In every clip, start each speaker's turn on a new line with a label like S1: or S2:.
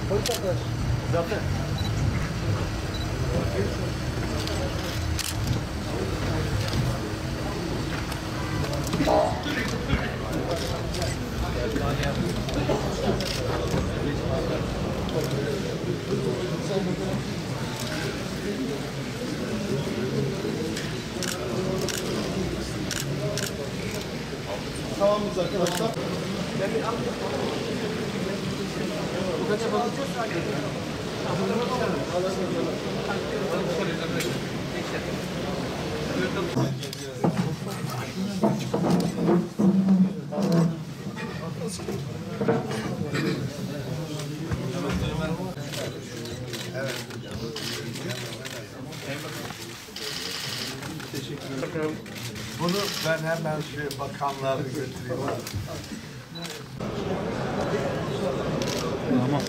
S1: Polis arkadaş. Zaten. Tamamız arkadaşlar. Bu kaça falan çok teşekkür ederim. Bunu ben hemen şu bakanlığa götüreyim. Tamam.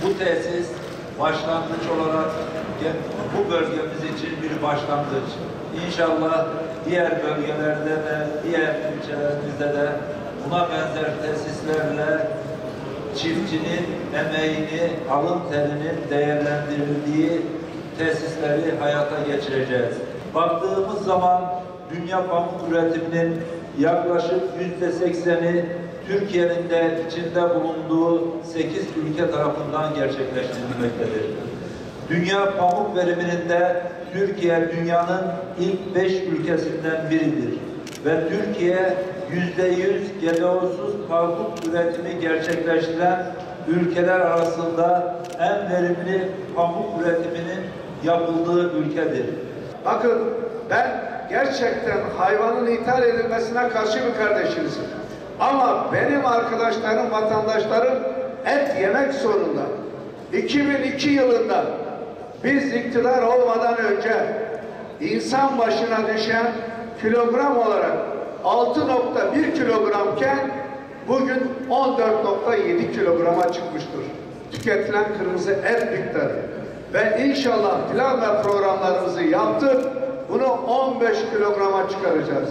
S2: Bu tesis başlangıç olarak bu bölgemiz için bir başlangıç. İnşallah diğer bölgelerde ve diğer ilçelerimizde de buna benzer tesislerle çiftçinin emeğini, alın terinin değerlendirildiği tesisleri hayata geçireceğiz. Baktığımız zaman dünya pamuk üretiminin yaklaşık %80'i Türkiye'nin de içinde bulunduğu 8 ülke tarafından gerçekleştirilmektedir. Dünya pamuk veriminin de Türkiye dünyanın ilk 5 ülkesinden biridir. Ve Türkiye %100 GDO'suz pamuk üretimi gerçekleştiren ülkeler arasında en verimli pamuk üretiminin yapıldığı ülkedir.
S3: Bakın ben gerçekten hayvanın ithal edilmesine karşı bir kardeşinizim. Ama benim arkadaşlarım, vatandaşlarım et yemek zorunda. 2002 yılında biz iktidar olmadan önce insan başına düşen kilogram olarak 6,1 kilogramken bugün 14,7 kilograma çıkmıştır. Tüketilen kırmızı et miktarı. Ve inşallah plan ve programlarımızı yaptık. Bunu 15 kilograma çıkaracağız.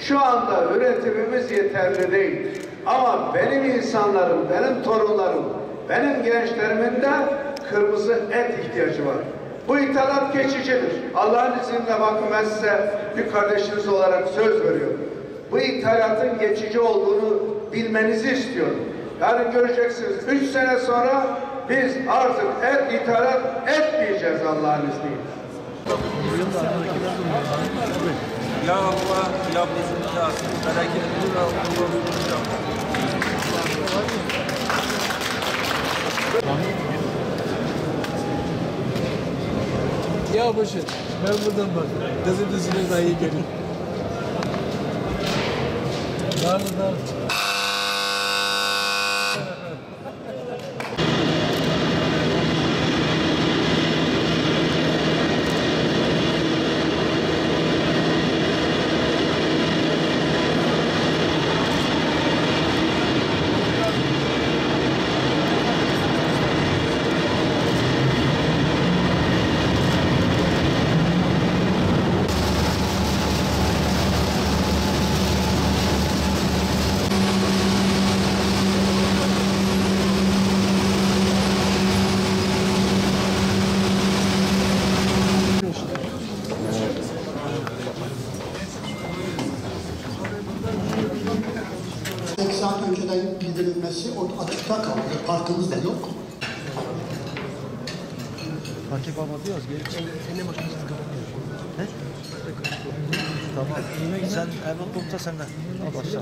S3: Şu anda üretimimiz yeterli değil. Ama benim insanlarım, benim torunlarım, benim gençlerimin de kırmızı et ihtiyacı var. Bu ithalat geçicidir. Allah'ın izniyle bakın ben size bir kardeşiniz olarak söz veriyorum. Bu ithalatın geçici olduğunu bilmenizi istiyorum. Yarın göreceksiniz 3 sene sonra biz artık ithalat etmeyeceğiz Allah'ın izniyle.
S2: Ya Allah, ya bizim şahsın bereketli ve olsun.
S1: Ya boşver. Ben buradan bak. Dızı dızına daha iyi gelin. Daha.
S4: Saat önceden bildirilmesi o açıkta kaldı. Parkımız da yok.
S1: Parke kapatıyoruz. Senin makinesi kapatıyor. He? Tamam. Sen hemen topla senden. Al başla.